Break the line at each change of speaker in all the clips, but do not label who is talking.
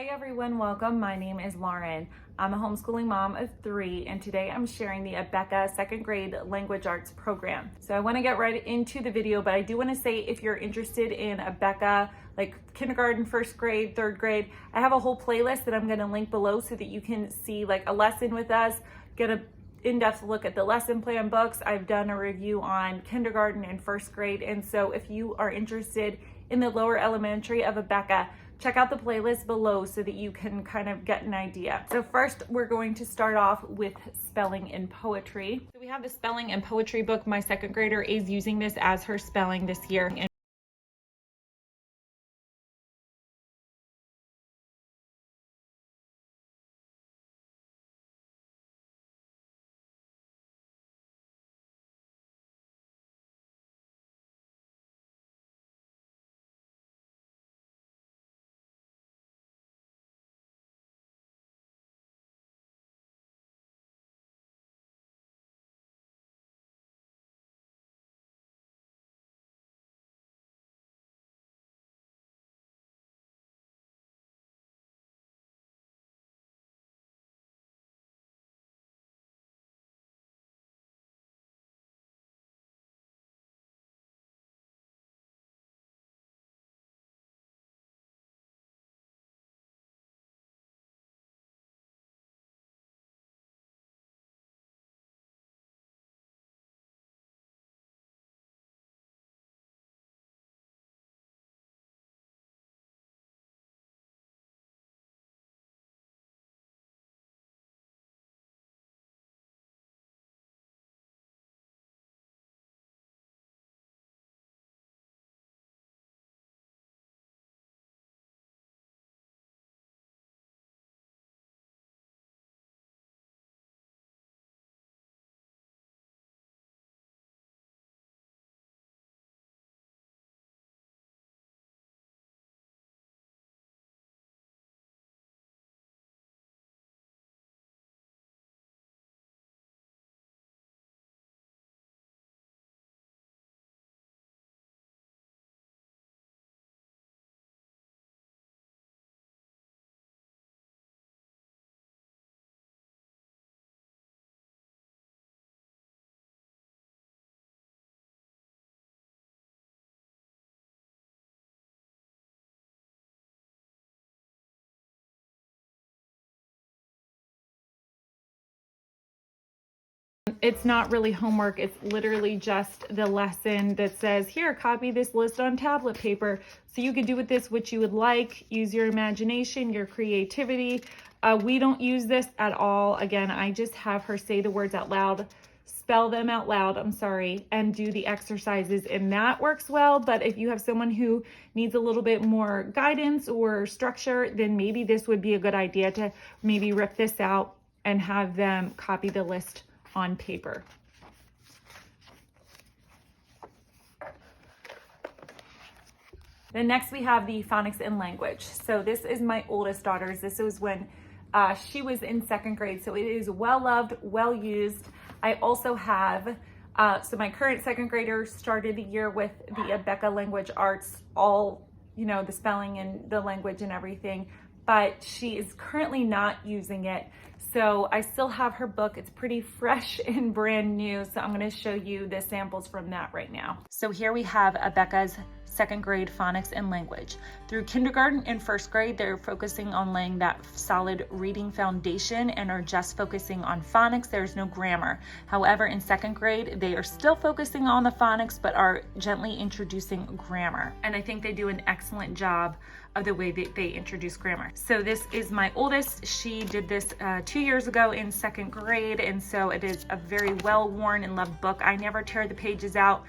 everyone, welcome. My name is Lauren. I'm a homeschooling mom of 3, and today I'm sharing the Abeka second grade language arts program. So I want to get right into the video, but I do want to say if you're interested in Abeka, like kindergarten, first grade, third grade, I have a whole playlist that I'm going to link below so that you can see like a lesson with us, get a in-depth look at the lesson plan books. I've done a review on kindergarten and first grade, and so if you are interested in the lower elementary of Abeka, check out the playlist below so that you can kind of get an idea. So first, we're going to start off with spelling and poetry. So we have the spelling and poetry book. My second grader is using this as her spelling this year. It's not really homework, it's literally just the lesson that says, here, copy this list on tablet paper. So you can do with this what you would like, use your imagination, your creativity. We don't use this at all. Again, I just have her say the words out loud, spell them out loud, and do the exercises, and that works well. But if you have someone who needs a little bit more guidance or structure, then maybe this would be a good idea to maybe rip this out and have them copy the list on paper. Then next we have the phonics and language. So this is my oldest daughter's. This was when she was in second grade. So it is well loved, well used. I also have, so my current second grader started the year with the Abeka language arts, all, the spelling and the language and everything, but she is currently not using it. So I still have her book. It's pretty fresh and brand new. So I'm going to show you the samples from that right now. So here we have Abeka's second grade phonics and language. Through kindergarten and first grade, they're focusing on laying that solid reading foundation and are just focusing on phonics. There's no grammar. However, in second grade, they are still focusing on the phonics, but are gently introducing grammar. And I think they do an excellent job of the way that they introduce grammar. So this is my oldest. She did this 2 years ago in second grade, and so it is a very well-worn and loved book. I never tear the pages out.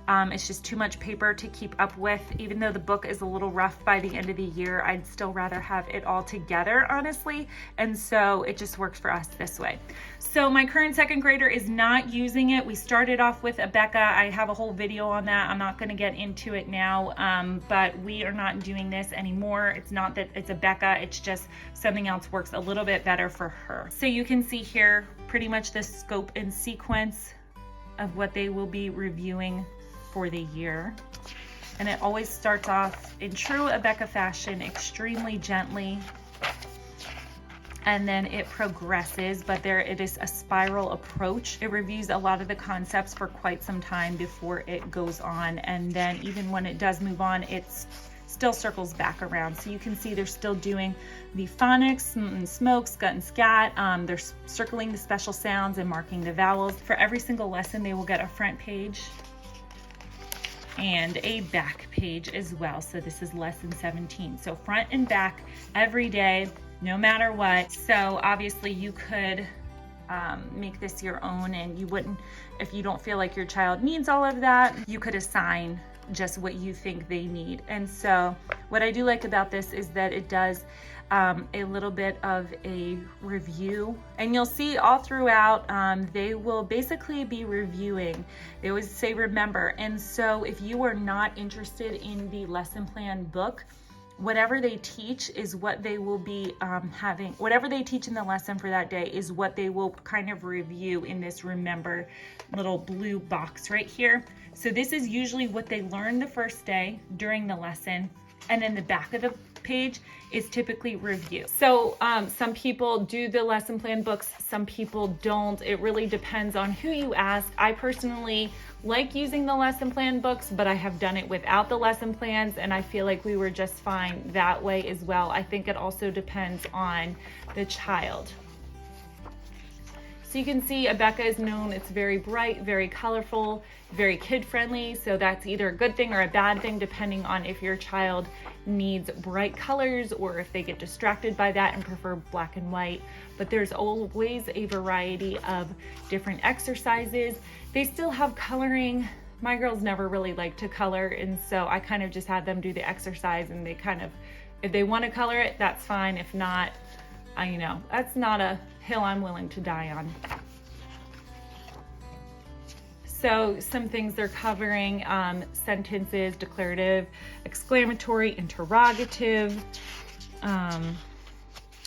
It's just too much paper to keep up with. Even though the book is a little rough by the end of the year, I'd still rather have it all together, honestly. And so it just works for us this way. So my current second grader is not using it. We started off with Abeka. I have a whole video on that. I'm not going to get into it now, but we are not doing this anymore. It's not that it's Abeka, it's just something else works a little bit better for her. So you can see here pretty much the scope and sequence of what they will be reviewing for the year. And it always starts off in true Abeka fashion, extremely gently, and then it progresses, but there it is a spiral approach. It reviews a lot of the concepts for quite some time before it goes on, and then even when it does move on, it's still circles back around. So you can see they're still doing the phonics and smoke, scut and scat. They're circling the special sounds and marking the vowels. For every single lesson, they will get a front page and a back page as well. So this is lesson 17. So front and back every day, no matter what. So obviously you could make this your own, and you wouldn't, if you don't feel like your child needs all of that, you could assign just what you think they need. And so what I do like about this is that it does a little bit of a review, and you'll see all throughout they will basically be reviewing. They always say remember. And so if you are not interested in the lesson plan book, whatever they teach is what they will be having. Whatever they teach in the lesson for that day is what they will kind of review in this remember little blue box right here. So this is usually what they learn the first day during the lesson, and then the back of the page is typically review. So some people do the lesson plan books, some people don't. It really depends on who you ask. I personally like using the lesson plan books, but I have done it without the lesson plans, and I feel like we were just fine that way as well. I think it also depends on the child. So you can see Abeka is known, it's very bright, very colorful, very kid-friendly. So that's either a good thing or a bad thing, depending on if your child needs bright colors or if they get distracted by that and prefer black and white. But there's always a variety of different exercises. They still have coloring. My girls never really like to color, and so I kind of just had them do the exercise, and they kind of, if they want to color it, that's fine. If not, that's not a hill I'm willing to die on. So some things they're covering, sentences, declarative, exclamatory, interrogative,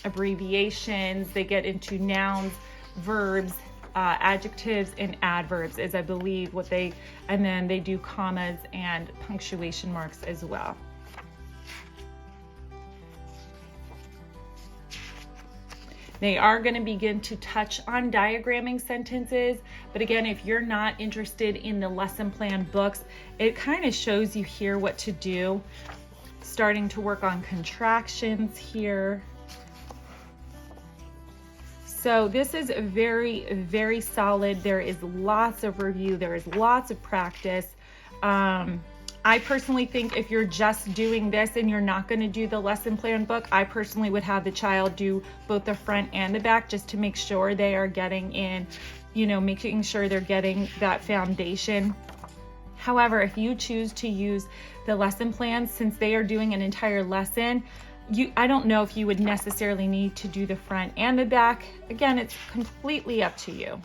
abbreviations. They get into nouns, verbs, adjectives, and adverbs is I believe what they, and then they do commas and punctuation marks as well. They are going to begin to touch on diagramming sentences, but again, if you're not interested in the lesson plan books, it kind of shows you here what to do. Starting to work on contractions here. So this is very, very solid. There is lots of review. There is lots of practice. I personally think if you're just doing this and you're not going to do the lesson plan book, I personally would have the child do both the front and the back just to make sure they are getting in, making sure they're getting that foundation. However, if you choose to use the lesson plans, since they are doing an entire lesson, I don't know if you would necessarily need to do the front and the back. Again, it's completely up to you.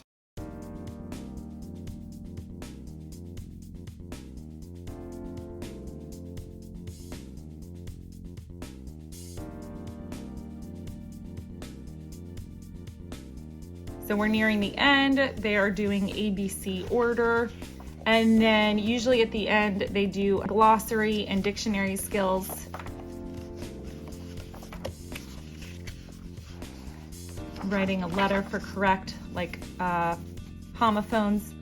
So we're nearing the end. They are doing ABC order. And then usually at the end, they do glossary and dictionary skills. Writing a letter for correct, homophones.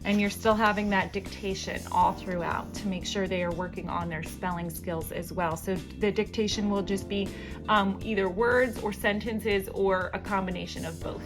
And you're still having that dictation all throughout to make sure they are working on their spelling skills as well. So the dictation will just be either words or sentences or a combination of both.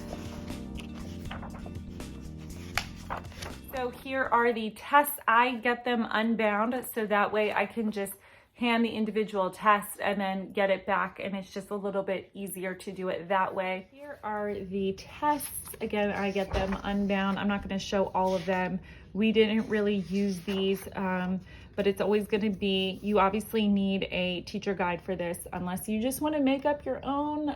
So here are the tests. I get them unbound so that way I can just hand the individual test and then get it back, and it's just a little bit easier to do it that way. Here are the tests. Again, I get them unbound. I'm not going to show all of them. We didn't really use these, but it's always going to be, you obviously need a teacher guide for this unless you just want to make up your own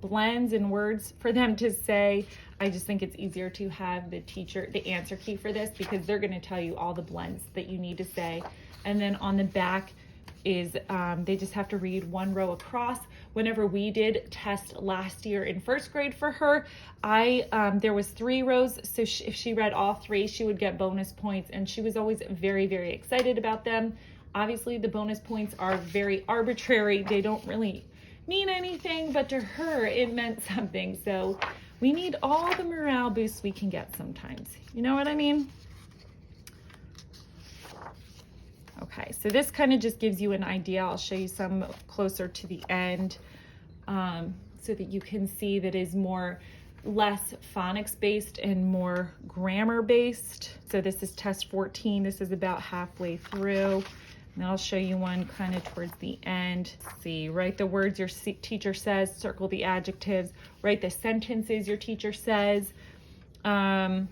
blends and words for them to say. I just think it's easier to have the teacher, the answer key for this, because they're going to tell you all the blends that you need to say. And then on the back is they just have to read one row across. Whenever we did test last year in first grade for her, there was 3 rows. So if she read all 3, she would get bonus points, and she was always very, very excited about them. Obviously, the bonus points are very arbitrary. They don't really mean anything, but to her, it meant something. So we need all the morale boosts we can get sometimes. You know what I mean? Okay, so this kind of just gives you an idea. I'll show you some closer to the end so that you can see that is less phonics based and more grammar based. So this is test 14. This is about halfway through. And I'll show you one kind of towards the end. Let's see, write the words your teacher says, circle the adjectives, write the sentences your teacher says,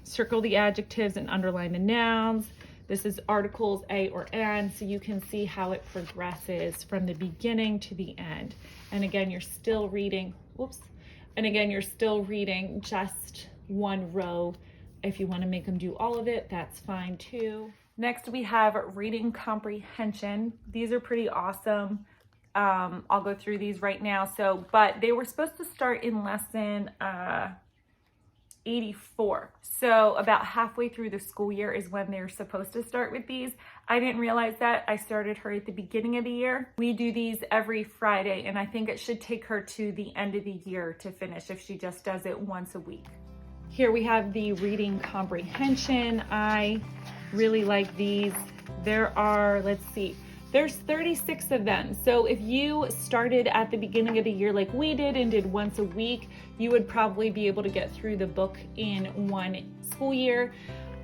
circle the adjectives and underline the nouns. This is articles, a or an, so you can see how it progresses from the beginning to the end. And again, you're still reading, just one row. If you want to make them do all of it, that's fine too. Next, we have reading comprehension. These are pretty awesome. I'll go through these right now. But they were supposed to start in lesson 84. So about halfway through the school year is when they're supposed to start with these. I didn't realize that. I started her at the beginning of the year. We do these every Friday, and I think it should take her to the end of the year to finish if she just does it once a week. Here we have the reading comprehension. I really like these. There are, let's see, there's 36 of them. So if you started at the beginning of the year like we did and did once a week, you would probably be able to get through the book in one school year.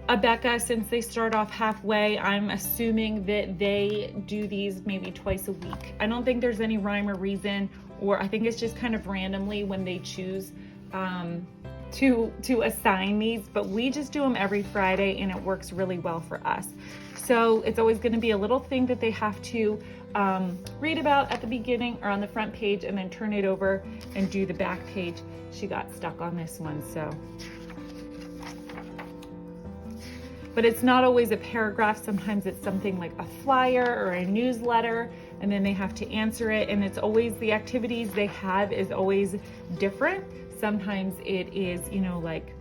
Abeka, since they start off halfway, I'm assuming that they do these maybe twice a week. I don't think there's any rhyme or reason, or I think it's just kind of randomly when they choose to assign these, but we just do them every Friday and it works really well for us. So it's always going to be a little thing that they have to read about at the beginning or on the front page and then turn it over and do the back page. She got stuck on this one, so. But it's not always a paragraph. Sometimes it's something like a flyer or a newsletter, and then they have to answer it. And it's always, the activities they have is always different. Sometimes it is, like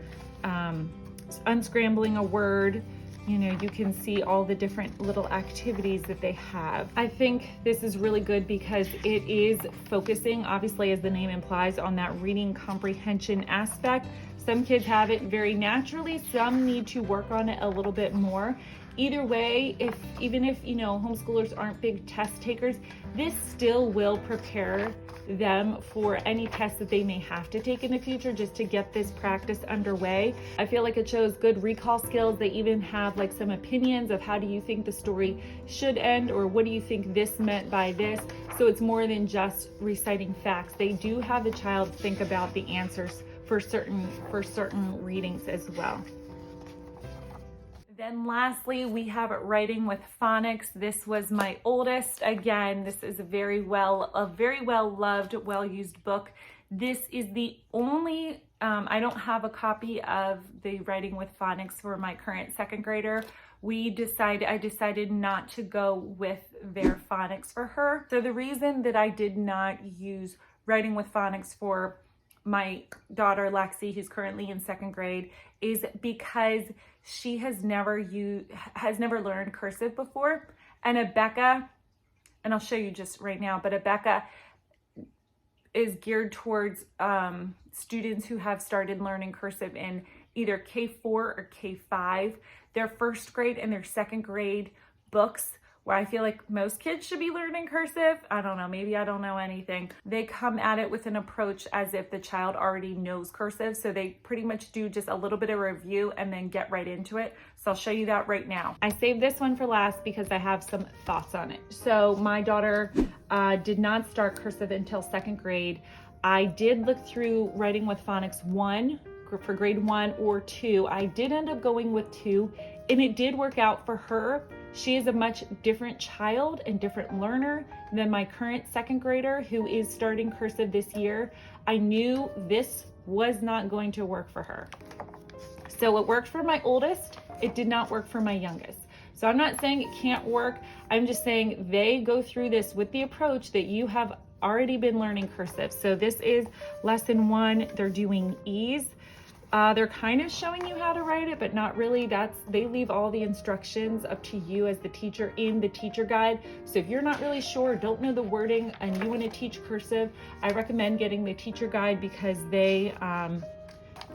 unscrambling a word. You can see all the different little activities that they have. I think this is really good because it is focusing, obviously, as the name implies, on that reading comprehension aspect. Some kids have it very naturally. Some need to work on it a little bit more. Either way, even if homeschoolers aren't big test takers, this still will prepare them for any tests that they may have to take in the future, just to get this practice underway. I feel like it shows good recall skills. They even have like some opinions of how do you think the story should end, or what do you think this meant by this. So it's more than just reciting facts. They do have the child think about the answers for certain readings as well. Then lastly, we have writing with phonics. This was my oldest. Again, this is a very well loved, well-used book. This is the only, I don't have a copy of the writing with phonics for my current second grader. I decided not to go with their phonics for her. So the reason that I did not use writing with phonics for my daughter Lexi, who's currently in second grade, is because she has never learned cursive before. And Abeka, and I'll show you just right now, but Abeka is geared towards students who have started learning cursive in either K4 or K5. Their first grade and their second grade books, where I feel like most kids should be learning cursive, I don't know, maybe I don't know anything, they come at it with an approach as if the child already knows cursive. So they pretty much do just a little bit of review and then get right into it. So I'll show you that right now. I saved this one for last because I have some thoughts on it. So my daughter did not start cursive until second grade. I did look through writing with phonics 1 for grade 1 or 2. I did end up going with 2, and it did work out for her. She is a much different child and different learner than my current second grader who is starting cursive this year. I knew this was not going to work for her. So it worked for my oldest. It did not work for my youngest. So I'm not saying it can't work. I'm just saying they go through this with the approach that you have already been learning cursive. So this is lesson 1. They're doing E's. They're kind of showing you how to write it, but not really. They leave all the instructions up to you as the teacher in the teacher guide. So if you're not really sure, don't know the wording, and you want to teach cursive, I recommend getting the teacher guide, because they,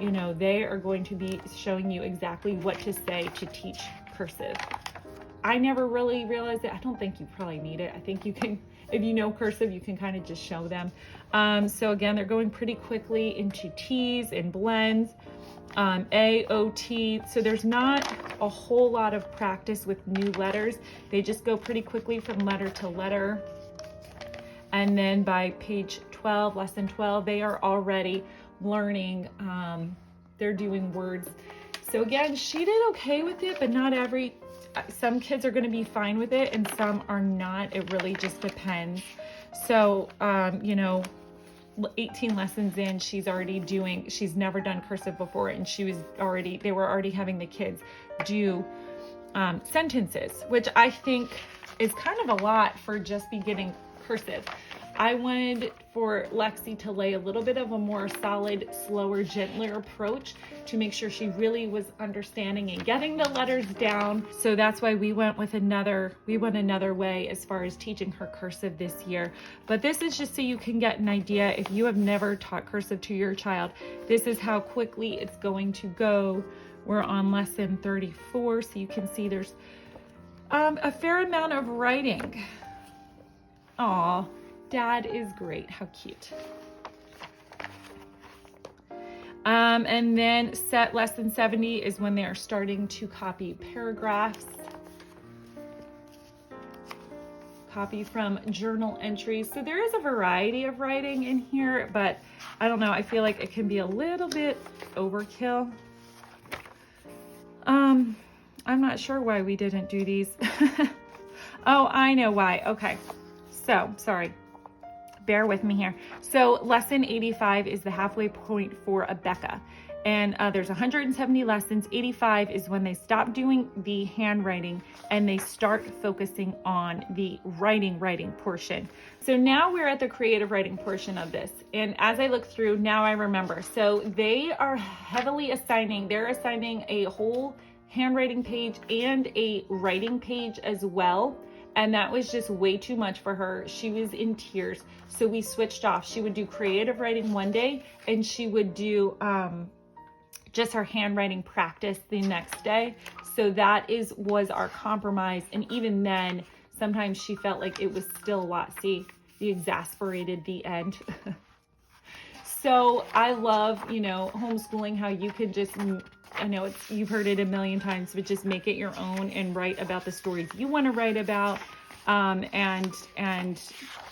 you know, they are going to be showing you exactly what to say to teach cursive. I never really realized it. I don't think you probably need it. I think you can, if you know cursive, you can kind of just show them. So again, they're going pretty quickly into T's and blends, A, O, T. So there's not a whole lot of practice with new letters. They just go pretty quickly from letter to letter. And then by page 12, lesson 12, they are already learning. They're doing words. So again, she did okay with it, but not some kids are going to be fine with it and some are not. It really just depends. So, you know, 18 lessons in, she's never done cursive before, and they were already having the kids do sentences, which I think is kind of a lot for just beginning cursive. I wanted for Lexi to lay a little bit of a more solid, slower, gentler approach to make sure she really was understanding and getting the letters down. So that's why we went another way as far as teaching her cursive this year. But this is just so you can get an idea. If you have never taught cursive to your child, this is how quickly it's going to go. We're on lesson 34, so you can see there's a fair amount of writing. Aw. Dad is great. How cute. And then lesson 70 is when they are starting to copy paragraphs. Copy from journal entries. So there is a variety of writing in here, but I don't know. I feel like it can be a little bit overkill. I'm not sure why we didn't do these. Oh, I know why. Okay. So, sorry. Bear with me here. So lesson 85 is the halfway point for Abeka. And there's 170 lessons. 85 is when they stop doing the handwriting and they start focusing on the writing portion. So now we're at the creative writing portion of this. And as I look through, now I remember. So they are heavily they're assigning a whole handwriting page and a writing page as well. And that was just way too much for her. She was in tears. So we switched off. She would do creative writing one day and she would do just her handwriting practice the next day. So that was our compromise. And even then, sometimes she felt like it was still a lot. See, the exasperated the end. So I love, you know, homeschooling, how you can just, I know you've heard it a million times, but just make it your own and write about the stories you want to write about, and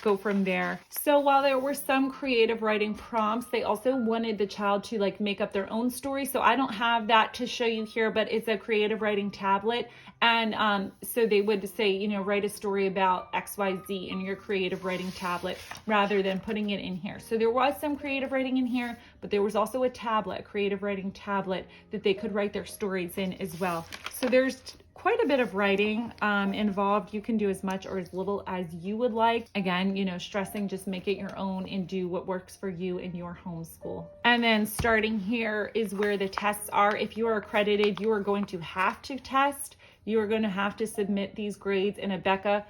go from there. So while there were some creative writing prompts, they also wanted the child to like make up their own story. So I don't have that to show you here, but it's a creative writing tablet. And so they would say, you know, write a story about XYZ in your creative writing tablet rather than putting it in here. So there was some creative writing in here, but there was also a creative writing tablet that they could write their stories in as well. So there's quite a bit of writing involved. You can do as much or as little as you would like. Again, you know, stressing, just make it your own and do what works for you in your homeschool. And then starting here is where the tests are. If you are accredited, you are going to have to test. You are going to have to submit these grades in Abeka.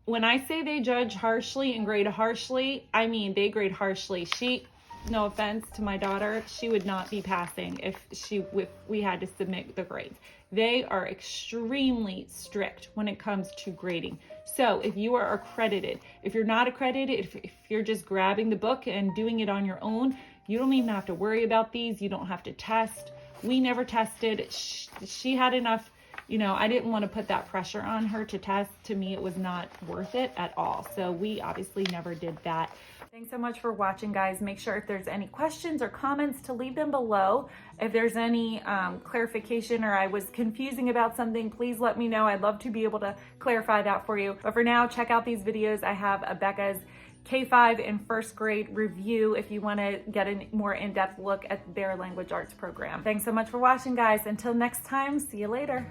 When I say they judge harshly and grade harshly, I mean they grade harshly. No offense to my daughter, she would not be passing if we had to submit the grades. They are extremely strict when it comes to grading. So if you are accredited, if you're not accredited, if you're just grabbing the book and doing it on your own, you don't even have to worry about these. You don't have to test. We never tested. She had enough. You know, I didn't want to put that pressure on her to test. To me, it was not worth it at all. So we obviously never did that. Thanks so much for watching, guys. Make sure if there's any questions or comments to leave them below. If there's any clarification or I was confusing about something, please let me know. I'd love to be able to clarify that for you. But for now, check out these videos. I have Abeka's K-5 and first grade review if you want to get a more in-depth look at their language arts program. Thanks so much for watching, guys. Until next time, see you later.